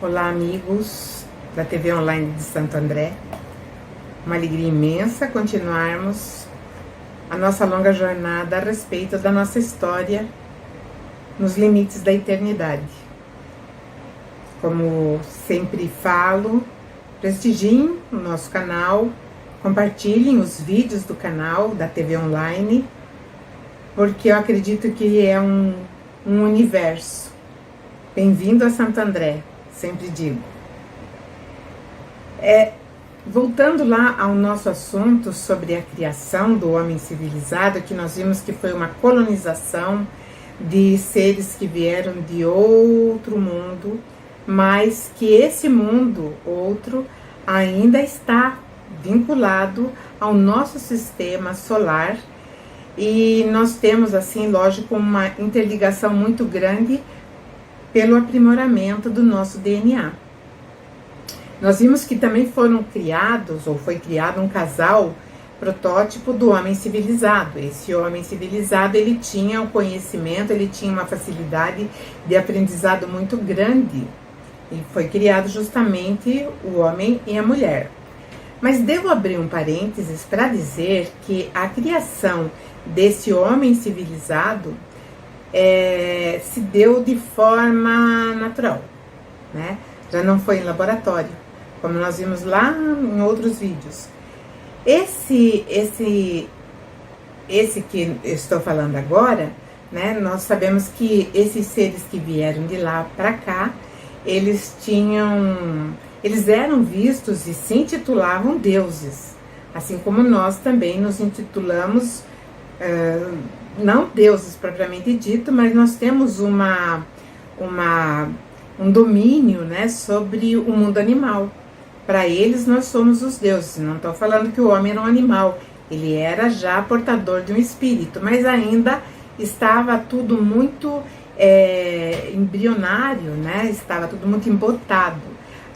Olá, amigos da TV Online de Santo André. Uma alegria imensa continuarmos a nossa longa jornada a respeito da nossa história nos limites da eternidade. Como sempre falo, prestigiem o nosso canal, compartilhem os vídeos do canal da TV Online, porque eu acredito que é um universo. Bem-vindo a Santo André, sempre digo. Voltando lá ao nosso assunto sobre a criação do homem civilizado, que nós vimos que foi uma colonização de seres que vieram de outro mundo, mas que esse mundo outro ainda está vinculado ao nosso sistema solar, e nós temos, assim, lógico, uma interligação muito grande pelo aprimoramento do nosso DNA. Nós vimos que também foram criados, ou foi criado um casal protótipo do homem civilizado. Esse homem civilizado, ele tinha um conhecimento, ele tinha uma facilidade de aprendizado muito grande. E foi criado justamente o homem e a mulher. Mas devo abrir um parênteses para dizer que a criação desse homem civilizado se deu de forma natural, né? Já não foi em laboratório, como nós vimos lá em outros vídeos. Esse que estou falando agora, né? Nós sabemos que esses seres que vieram de lá para cá, eles eram vistos e se intitulavam deuses, assim como nós também nos intitulamos, não deuses propriamente dito, mas nós temos um domínio, né, sobre o mundo animal. Para eles nós somos os deuses. Não estou falando que o homem era um animal, ele era já portador de um espírito, mas ainda estava tudo muito embrionário, né? Estava tudo muito embotado.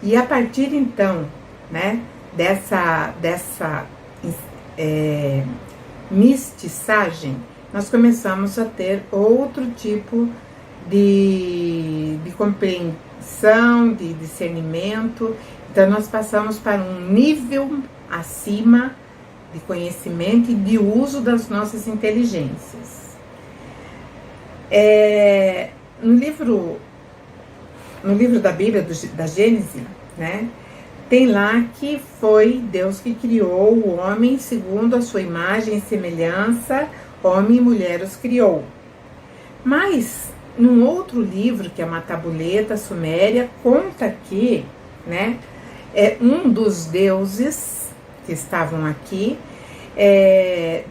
E a partir então, né, dessa mestiçagem, nós começamos a ter outro tipo de compreensão, de discernimento. Então nós passamos para um nível acima de conhecimento e de uso das nossas inteligências. No livro da Bíblia, da Gênesis, né, tem lá que foi Deus que criou o homem segundo a sua imagem e semelhança, homem e mulher os criou. Mas, num outro livro, que é uma tabuleta suméria, conta que, né, um dos deuses que estavam aqui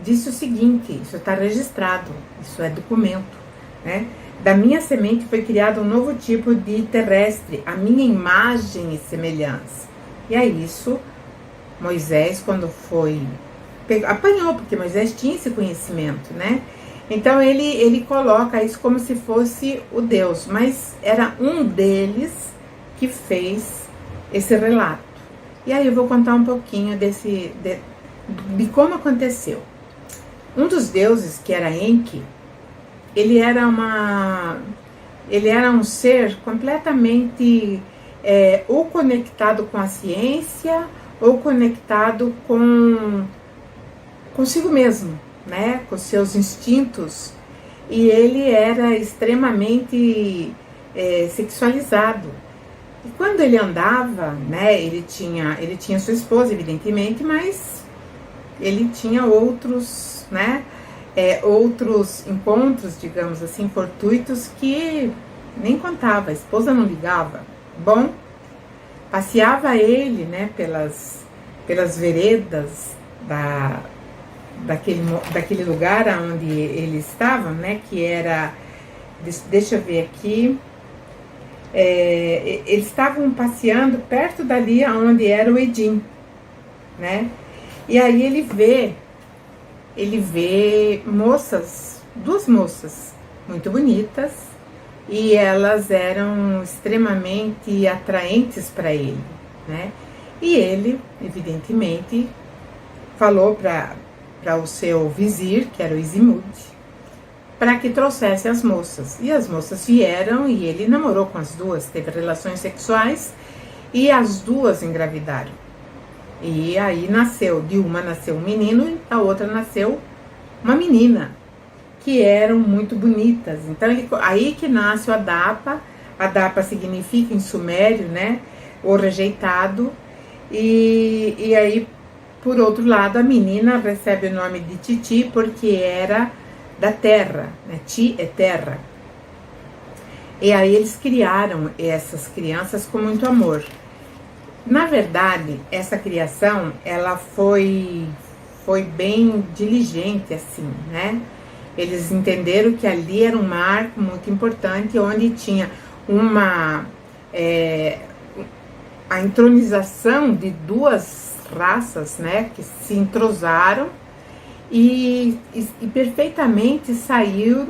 disse o seguinte, isso está registrado, isso é documento, né? Da minha semente foi criado um novo tipo de terrestre, a minha imagem e semelhança. E é isso, Moisés, quando apanhou, porque Moisés tinha esse conhecimento, né? Então ele coloca isso como se fosse o Deus, mas era um deles que fez esse relato. E aí eu vou contar um pouquinho de como aconteceu. Um dos deuses, que era Enki, ele era um ser completamente ou conectado com a ciência ou conectado consigo mesmo, né, com seus instintos, e ele era extremamente sexualizado. E quando ele andava, né, ele tinha sua esposa, evidentemente, mas ele tinha outros, né, outros encontros, digamos assim, fortuitos, que nem contava, a esposa não ligava. Bom, passeava ele, né, pelas veredas daquele lugar onde ele estava, né, que era, deixa eu ver aqui, eles estavam passeando perto dali onde era o Edim, né, e aí ele vê duas moças muito bonitas, e elas eram extremamente atraentes para ele, né? E ele, evidentemente, falou para para o seu vizir, que era o Izimud, para que trouxesse as moças. E as moças vieram e ele namorou com as duas, teve relações sexuais e as duas engravidaram. E aí de uma nasceu um menino e da outra nasceu uma menina, que eram muito bonitas. Então aí que nasce o Adapa. Adapa significa em sumério, né, o rejeitado. E aí, por outro lado, a menina recebe o nome de Titi porque era da terra, né? Ti é terra. E aí eles criaram essas crianças com muito amor. Na verdade, essa criação, ela foi bem diligente, assim, né? Eles entenderam que ali era um marco muito importante, onde tinha a entronização de duas raças, né, que se entrosaram e perfeitamente saíram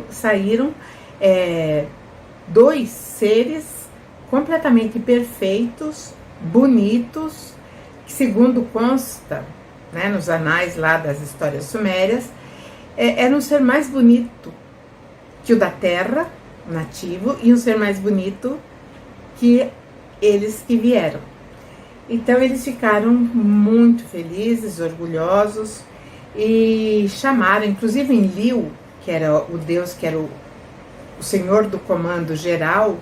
dois seres completamente perfeitos, bonitos, que segundo consta, né, nos anais lá das histórias sumérias, era um ser mais bonito que o da terra, nativo, e um ser mais bonito que eles que vieram. Então eles ficaram muito felizes, orgulhosos, e chamaram, inclusive Enlil, que era o deus, que era o senhor do comando geral,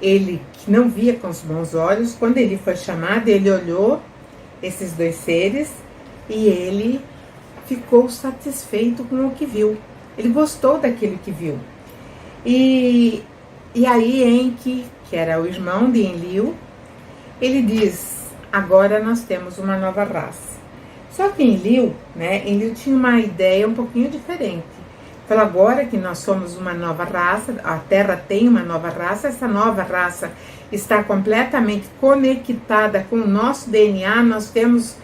ele que não via com os bons olhos, quando ele foi chamado, ele olhou esses dois seres e ele ficou satisfeito com o que viu. Ele gostou daquilo que viu. E aí Enki, que era o irmão de Enlil, ele diz: agora nós temos uma nova raça. Só que Enlil tinha uma ideia um pouquinho diferente. Falou: agora que nós somos uma nova raça, a Terra tem uma nova raça, essa nova raça está completamente conectada com o nosso DNA, nós temos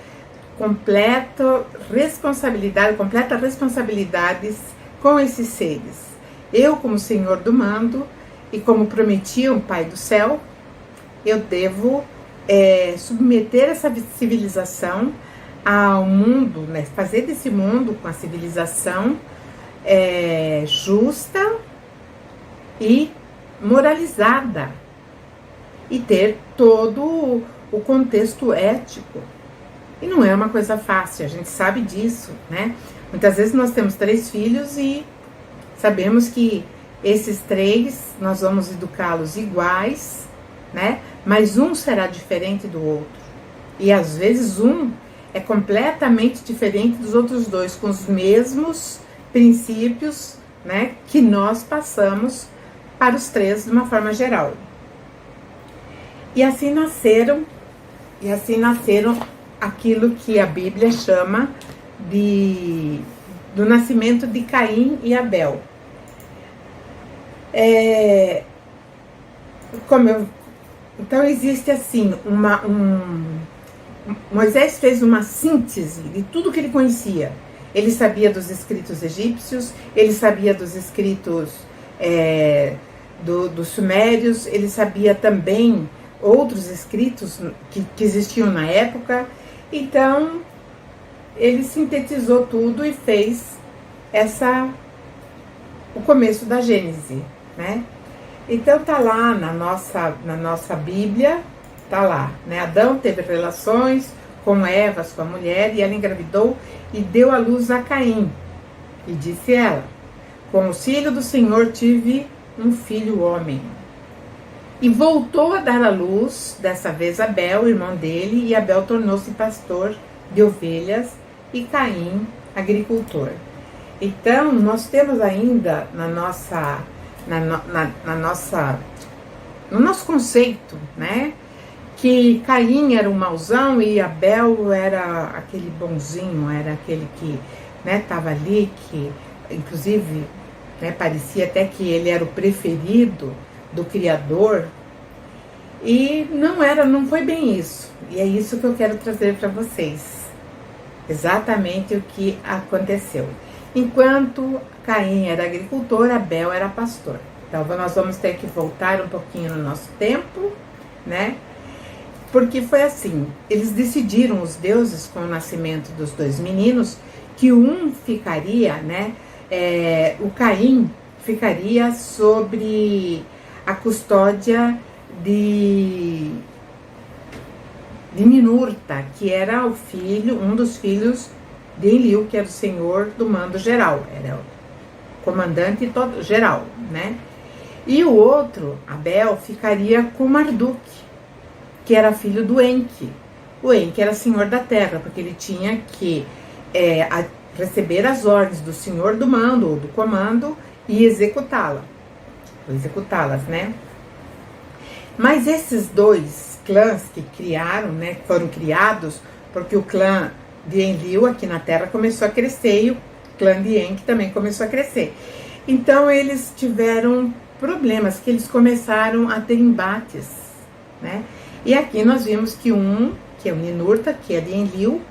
completa responsabilidades com esses seres. Eu, como Senhor do Mando, e como prometia um Pai do Céu, eu devo submeter essa civilização ao mundo, né? Fazer desse mundo com a civilização justa e moralizada, e ter todo o contexto ético. E não é uma coisa fácil, a gente sabe disso, né? Muitas vezes nós temos 3 filhos e sabemos que esses 3 nós vamos educá-los iguais, né? Mas um será diferente do outro. E às vezes um é completamente diferente dos outros 2, com os mesmos princípios, né, que nós passamos para os 3 de uma forma geral. E assim nasceram aquilo que a Bíblia chama do nascimento de Caim e Abel. Então existe assim Moisés fez uma síntese de tudo que ele conhecia. Ele sabia dos escritos egípcios, ele sabia dos escritos dos sumérios, ele sabia também outros escritos que existiam na época. Então ele sintetizou tudo e fez o começo da Gênese, né? Então tá lá na nossa Bíblia, tá lá, né? Adão teve relações com Eva, sua mulher, e ela engravidou e deu à luz a Caim. E disse ela: com o auxílio do Senhor tive um filho homem. E voltou a dar à luz, dessa vez Abel, irmão dele, e Abel tornou-se pastor de ovelhas e Caim agricultor. Então nós temos ainda no nosso conceito, né, que Caim era um mauzão e Abel era aquele bonzinho, era aquele que estava ali, que inclusive parecia até que ele era o preferido do Criador. E não foi bem isso. E é isso que eu quero trazer para vocês. Exatamente o que aconteceu. Enquanto Caim era agricultor, Abel era pastor. Então nós vamos ter que voltar um pouquinho no nosso tempo, né? Porque foi assim, eles decidiram, os deuses, com o nascimento dos 2 meninos, que um ficaria, né, o Caim ficaria sobre a custódia de Ninurta, que era um dos filhos de Enlil, que era o senhor do mando geral, era o comandante geral, né? E o outro, Abel, ficaria com Marduk, que era filho do Enki. O Enki era senhor da terra, porque ele tinha que receber as ordens do senhor do mando ou do comando e executá-las, né? Mas esses dois clãs que criaram, né, foram criados porque o clã de Enlil aqui na Terra começou a crescer e o clã de Enki também começou a crescer. Então eles tiveram problemas, que eles começaram a ter embates, né? E aqui nós vimos que que é o Ninurta, que é de Enlil,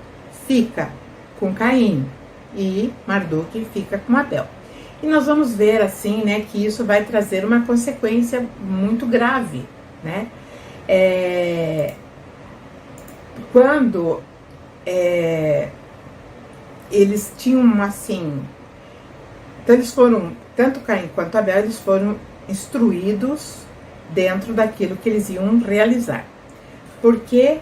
fica com Caim e Marduk fica com Abel. E nós vamos ver assim, né, que isso vai trazer uma consequência muito grave, né? Quando eles tinham assim, então eles foram, tanto Caim quanto Abel, eles foram instruídos dentro daquilo que eles iam realizar, porque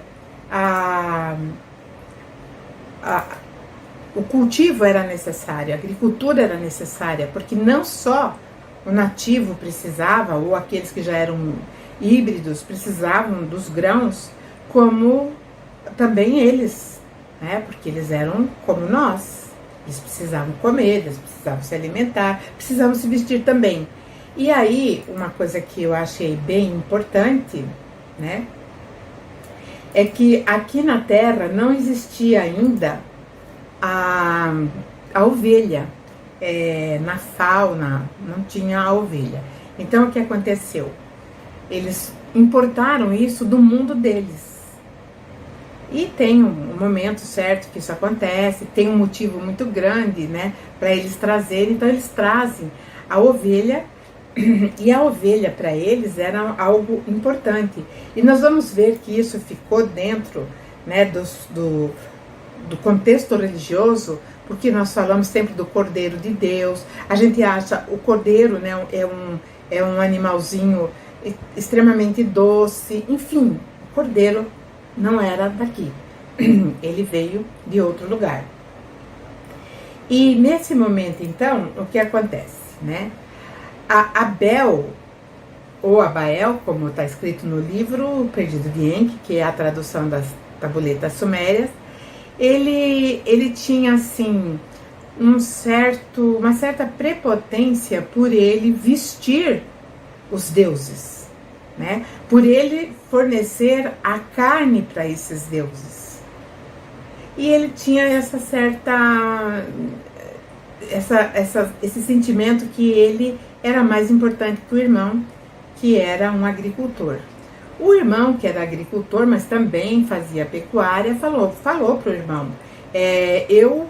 o cultivo era necessário, a agricultura era necessária, porque não só o nativo precisava, ou aqueles que já eram híbridos precisavam dos grãos, como também eles, né? Porque eles eram como nós, eles precisavam comer, eles precisavam se alimentar, precisavam se vestir também. E aí, uma coisa que eu achei bem importante, né, é que aqui na Terra não existia ainda a ovelha, na fauna não tinha a ovelha. Então o que aconteceu? Eles importaram isso do mundo deles. E tem um momento certo que isso acontece, tem um motivo muito grande, né, para eles trazerem. Então eles trazem a ovelha, e a ovelha para eles era algo importante. E nós vamos ver que isso ficou dentro, né, do contexto religioso, porque nós falamos sempre do Cordeiro de Deus. A gente acha o cordeiro, né, é um animalzinho extremamente doce. Enfim, o cordeiro não era daqui, ele veio de outro lugar. E nesse momento, então, o que acontece, né? A Abel, ou Abael, como está escrito no livro Perdido de Enki, que é a tradução das tabuletas sumérias, ele tinha, assim, uma certa prepotência por ele vestir os deuses, né? Por ele fornecer a carne para esses deuses. E ele tinha esse sentimento que ele era mais importante que o irmão, que era um agricultor. O irmão, que era agricultor, mas também fazia pecuária, falou para o irmão, eu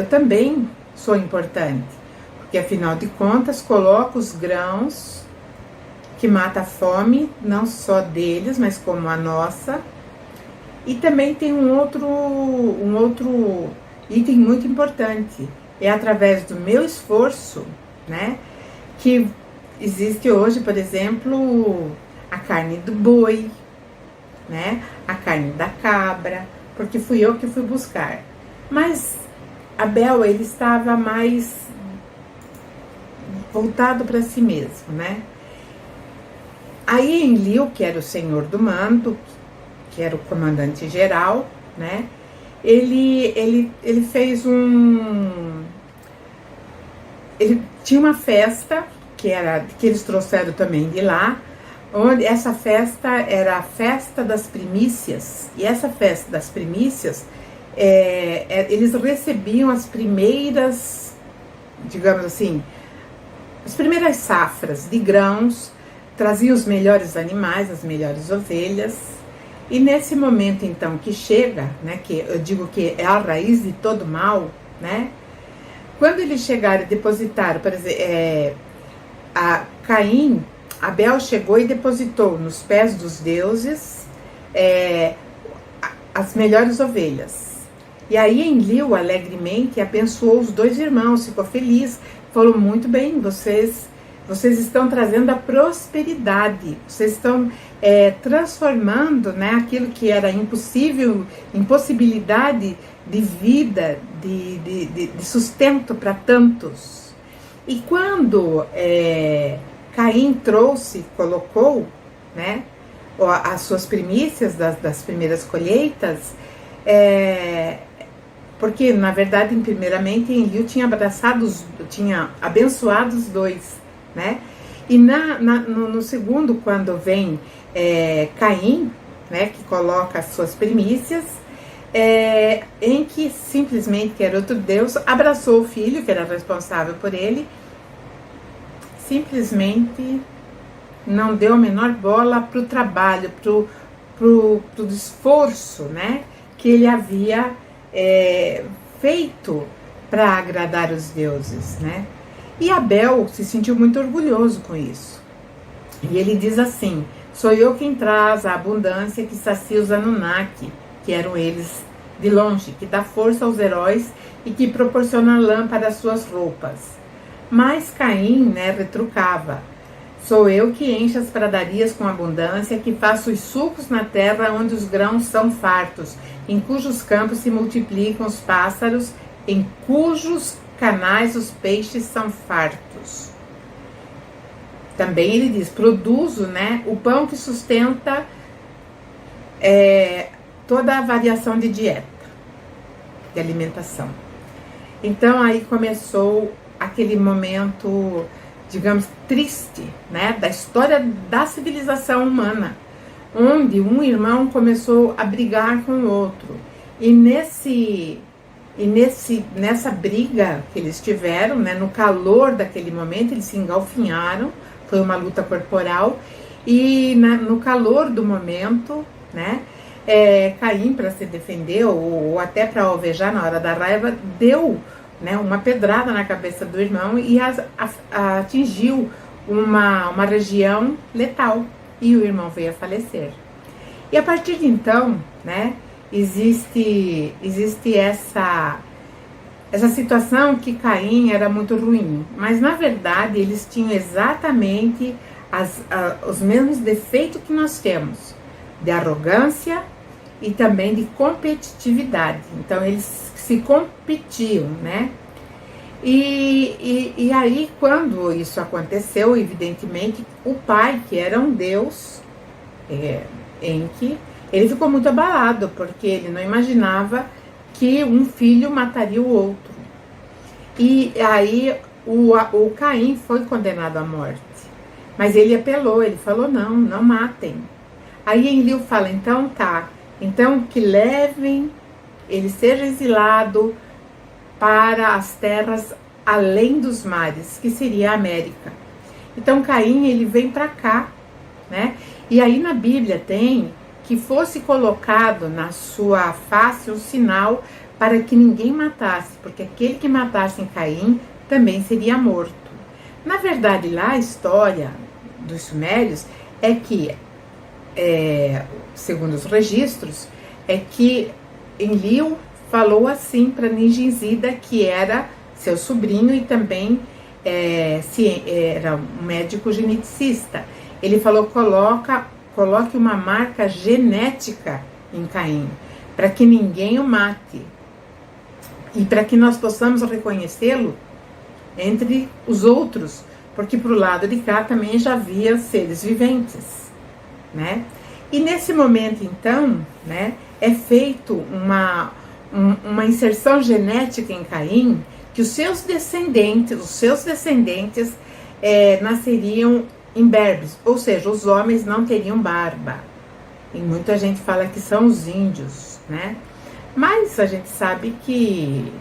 também sou importante, porque afinal de contas coloco os grãos que mata a fome, não só deles, mas como a nossa. E também tem um outro item muito importante, é através do meu esforço, né, que existe hoje, por exemplo, a carne do boi, né, a carne da cabra, porque fui eu que fui buscar. Mas Abel, ele estava mais voltado para si mesmo, né? Aí Enlil, que era o senhor do mando, que era o comandante geral, né? Ele fez ele tinha uma festa que eles trouxeram também de lá, onde essa festa era a festa das primícias. E essa festa das primícias, eles recebiam as primeiras, digamos assim, as primeiras safras de grãos, traziam os melhores animais, as melhores ovelhas. E nesse momento, então, que chega, né, que eu digo que é a raiz de todo mal, né? Quando eles chegaram e depositaram, por exemplo, Abel chegou e depositou nos pés dos deuses as melhores ovelhas. E aí Enlil alegremente abençoou os dois irmãos, ficou feliz, falou: muito bem, vocês estão trazendo a prosperidade, vocês estão transformando, né, aquilo que era impossível, impossibilidade de vida, de sustento para tantos. E quando Caim colocou, né, as suas primícias das primeiras colheitas, porque na verdade, primeiramente, Enlil tinha abençoado os dois, né? E no segundo, quando vem Caim, né, que coloca as suas primícias, em que simplesmente, que era outro Deus, abraçou o filho, que era responsável por ele, simplesmente não deu a menor bola para o trabalho, pro esforço, né, que ele havia feito para agradar os deuses, né? E Abel se sentiu muito orgulhoso com isso. E ele diz assim: sou eu quem traz a abundância que sacia os Anunnaki, que eram eles de longe, que dá força aos heróis e que proporciona lã para as suas roupas. Mas Caim, né, retrucava: sou eu que encho as pradarias com abundância, que faço os sulcos na terra onde os grãos são fartos, em cujos campos se multiplicam os pássaros, em cujos canais os peixes são fartos. Também ele diz: produzo, né, o pão que sustenta toda a variação de dieta, de alimentação. Então aí começou aquele momento, digamos, triste, né, da história da civilização humana, onde um irmão começou a brigar com o outro. E nessa briga que eles tiveram, né, no calor daquele momento, eles se engalfinharam, foi uma luta corporal, e no calor do momento, né, Caim, para se defender, ou até para alvejar na hora da raiva, deu, né, uma pedrada na cabeça do irmão e atingiu uma região letal, e o irmão veio a falecer. E a partir de então, né, existe essa situação que Caim era muito ruim, mas na verdade eles tinham exatamente os mesmos defeitos que nós temos, de arrogância e também de competitividade. Então eles se competiam, né? E aí, quando isso aconteceu, evidentemente, o pai, que era um Deus, Enki, ele ficou muito abalado, porque ele não imaginava que um filho mataria o outro. E aí o Caim foi condenado à morte. Mas ele apelou, ele falou: não matem. Aí Enlil fala: então tá, então que levem, ele seja exilado para as terras além dos mares, que seria a América. Então Caim, ele vem para cá, né? E aí na Bíblia tem que fosse colocado na sua face um sinal para que ninguém matasse, porque aquele que matasse em Caim também seria morto. Na verdade, lá a história dos sumérios é que, segundo os registros, é que Enlil falou assim para Ninginzida, que era seu sobrinho e também era um médico geneticista. Ele falou: coloque uma marca genética em Caim, para que ninguém o mate e para que nós possamos reconhecê-lo entre os outros, porque pro lado de cá também já havia seres viventes, né? E nesse momento, então, né, é feito uma inserção genética em Caim, que os seus descendentes nasceriam imberbes, ou seja, os homens não teriam barba. E muita gente fala que são os índios, né? Mas a gente sabe que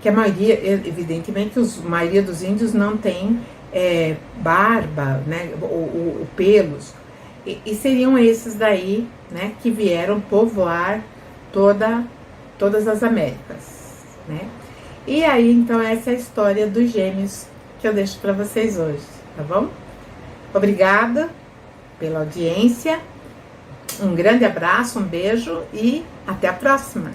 a maioria, evidentemente, a maioria dos índios não tem barba, né? Ou pelos. E seriam esses daí, né, que vieram povoar todas as Américas, né? E aí, então, essa é a história dos gêmeos que eu deixo para vocês hoje, tá bom? Obrigada pela audiência, um grande abraço, um beijo e até a próxima!